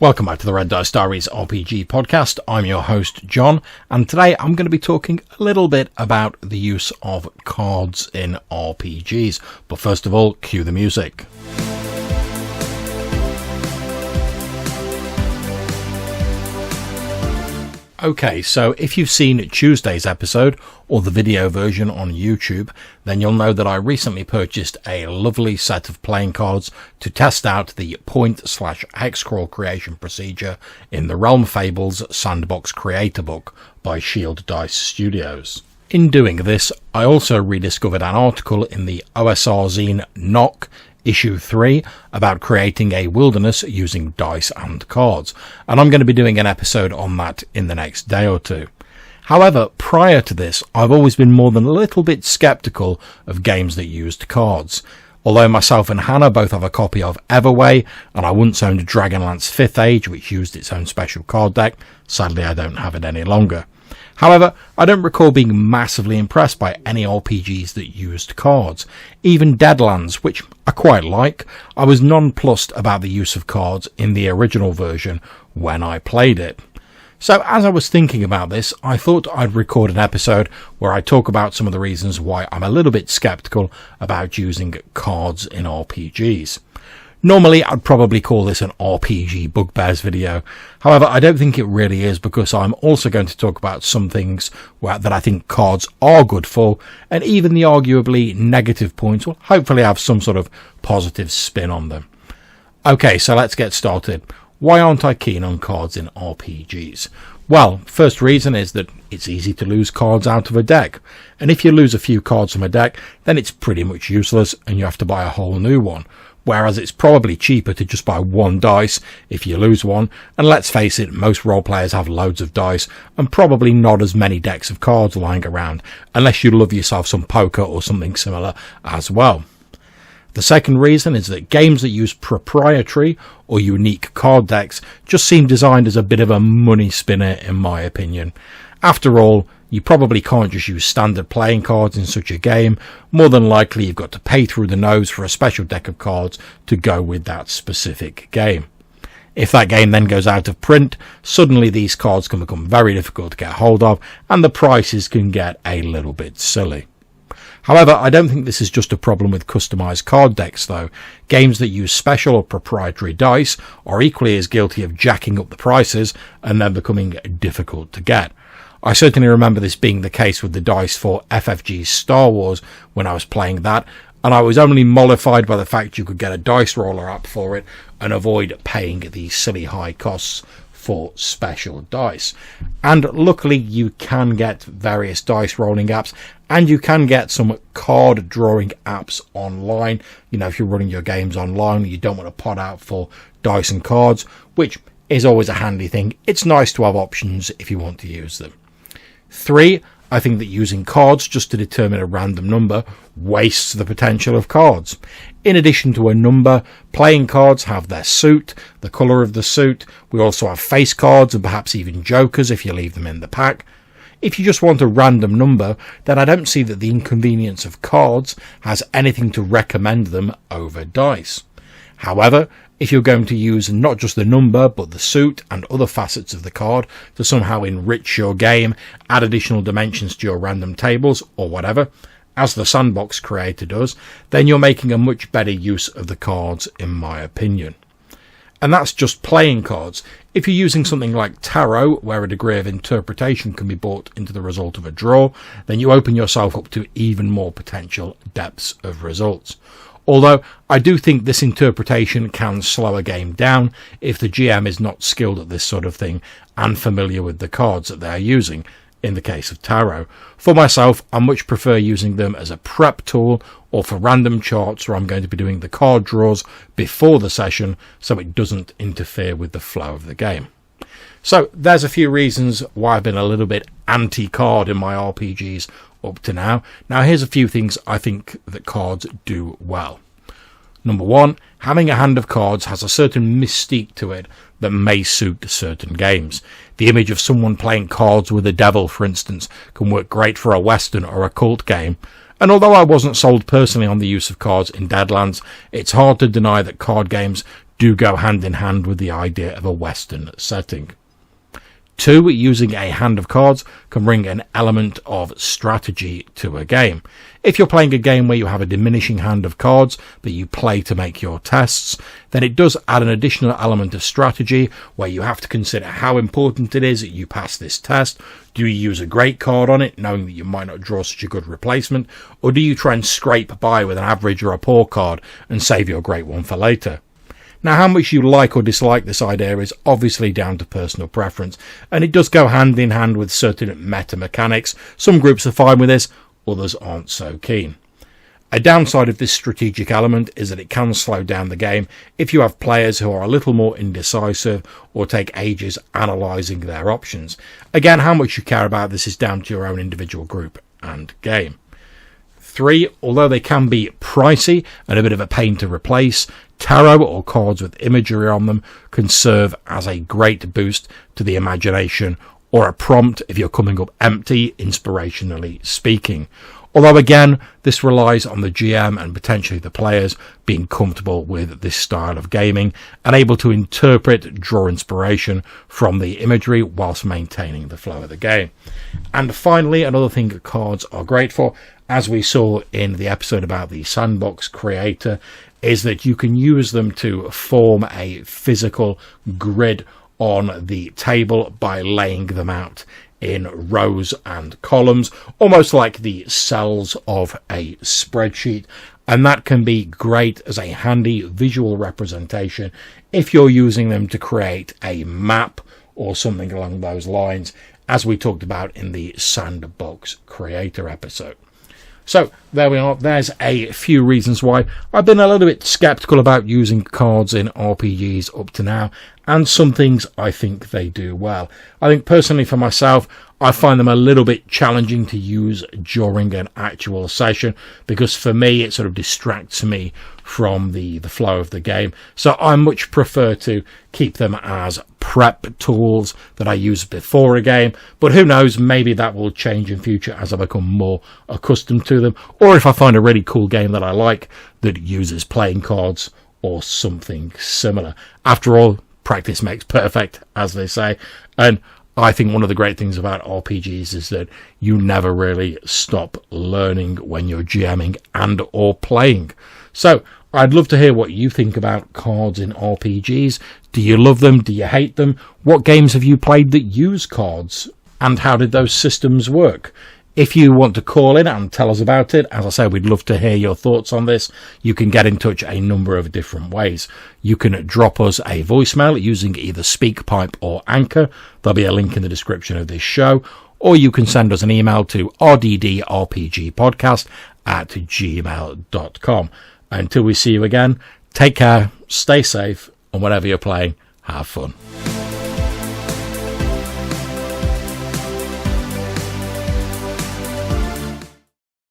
Welcome back to the Red Dice Diaries RPG podcast. I'm your host, John, and today I'm going to be talking a little bit about the use of cards in RPGs. But first of all, cue the music. Okay, so if you've seen Tuesday's episode or the video version on YouTube, then you'll know that I recently purchased a lovely set of playing cards to test out the point/hex crawl creation procedure in the Realm Fables Sandbox Creator Book by Shield Dice Studios. In doing this, I also rediscovered an article in the OSR zine Knock Issue 3 about creating a wilderness using dice and cards, and I'm going to be doing an episode on that in the next day or two. However, prior to this, I've always been more than a little bit sceptical of games that used cards. Although myself and Hannah both have a copy of Everway, and I once owned Dragonlance 5th Age, which used its own special card deck. Sadly, I don't have it any longer. However, I don't recall being massively impressed by any RPGs that used cards. Even Deadlands, which I quite like, I was nonplussed about the use of cards in the original version when I played it. So as I was thinking about this, I thought I'd record an episode where I talk about some of the reasons why I'm a little bit skeptical about using cards in RPGs. Normally, I'd probably call this an RPG Bugbears video. However, I don't think it really is, because I'm also going to talk about some things that I think cards are good for, and even the arguably negative points will hopefully have some sort of positive spin on them. Okay, so let's get started. Why aren't I keen on cards in RPGs? Well, first reason is that it's easy to lose cards out of a deck. And if you lose a few cards from a deck, then it's pretty much useless and you have to buy a whole new one. Whereas it's probably cheaper to just buy one dice if you lose one, and let's face it, most role players have loads of dice and probably not as many decks of cards lying around, unless you love yourself some poker or something similar as well. The second reason is that games that use proprietary or unique card decks just seem designed as a bit of a money spinner, in my opinion. After all, you probably can't just use standard playing cards in such a game. More than likely, you've got to pay through the nose for a special deck of cards to go with that specific game. If that game then goes out of print, suddenly these cards can become very difficult to get hold of, and the prices can get a little bit silly. However, I don't think this is just a problem with customized card decks, though. Games that use special or proprietary dice are equally as guilty of jacking up the prices and then becoming difficult to get. I certainly remember this being the case with the dice for FFG's Star Wars when I was playing that, and I was only mollified by the fact you could get a dice roller app for it and avoid paying these silly high costs for special dice. And luckily you can get various dice rolling apps, and you can get some card drawing apps online. You know, if you're running your games online, you don't want to pot out for dice and cards, which is always a handy thing. It's nice to have options if you want to use them. 3, I think that using cards just to determine a random number wastes the potential of cards. In addition to a number, playing cards have their suit, the colour of the suit. We also have face cards and perhaps even jokers if you leave them in the pack. If you just want a random number, then I don't see that the inconvenience of cards has anything to recommend them over dice. However, if you're going to use not just the number but the suit and other facets of the card to somehow enrich your game, add additional dimensions to your random tables or whatever, as the Sandbox creator does, then you're making a much better use of the cards, in my opinion. And that's just playing cards. If you're using something like tarot, where a degree of interpretation can be brought into the result of a draw, then you open yourself up to even more potential depths of results. Although I do think this interpretation can slow a game down if the GM is not skilled at this sort of thing and familiar with the cards that they're using, in the case of tarot. For myself, I much prefer using them as a prep tool or for random charts where I'm going to be doing the card draws before the session so it doesn't interfere with the flow of the game. So there's a few reasons why I've been a little bit anti-card in my RPGs up to now. Now here's a few things I think that cards do well. Number 1, having a hand of cards has a certain mystique to it that may suit certain games. The image of someone playing cards with a devil, for instance, can work great for a Western or a cult game. And although I wasn't sold personally on the use of cards in Deadlands, it's hard to deny that card games do go hand in hand with the idea of a Western setting. 2, using a hand of cards can bring an element of strategy to a game. If you're playing a game where you have a diminishing hand of cards that you play to make your tests, then it does add an additional element of strategy where you have to consider how important it is that you pass this test. Do you use a great card on it, knowing that you might not draw such a good replacement, or do you try and scrape by with an average or a poor card and save your great one for later? Now, how much you like or dislike this idea is obviously down to personal preference, and it does go hand in hand with certain meta mechanics. Some groups are fine with this, others aren't so keen. A downside of this strategic element is that it can slow down the game if you have players who are a little more indecisive or take ages analysing their options. Again, how much you care about this is down to your own individual group and game. 3, although they can be pricey and a bit of a pain to replace, tarot or cards with imagery on them can serve as a great boost to the imagination or a prompt if you're coming up empty, inspirationally speaking. Although again, this relies on the GM and potentially the players being comfortable with this style of gaming and able to interpret, draw inspiration from the imagery whilst maintaining the flow of the game. And finally, another thing that cards are great for, as we saw in the episode about the sandbox creator, is that you can use them to form a physical grid on the table by laying them out in rows and columns, almost like the cells of a spreadsheet. And that can be great as a handy visual representation if you're using them to create a map or something along those lines, as we talked about in the sandbox creator episode. So there we are. There's a few reasons why I've been a little bit skeptical about using cards in RPGs up to now, and some things I think they do well. I think personally for myself, I find them a little bit challenging to use during an actual session, because for me it sort of distracts me from the flow of the game. So I much prefer to keep them as prep tools that I use before a game, but who knows, maybe that will change in future as I become more accustomed to them, or if I find a really cool game that I like that uses playing cards or something similar. After all, practice makes perfect, as they say, and I think one of the great things about RPGs is that you never really stop learning when you're GMing and or playing. So I'd love to hear what you think about cards in RPGs. Do you love them? Do you hate them? What games have you played that use cards? And how did those systems work? If you want to call in and tell us about it, as I say, we'd love to hear your thoughts on this. You can get in touch a number of different ways. You can drop us a voicemail using either SpeakPipe or Anchor. There'll be a link in the description of this show. Or you can send us an email to rddrpgpodcast@gmail.com. Until we see you again, take care, stay safe, and whatever you're playing, have fun.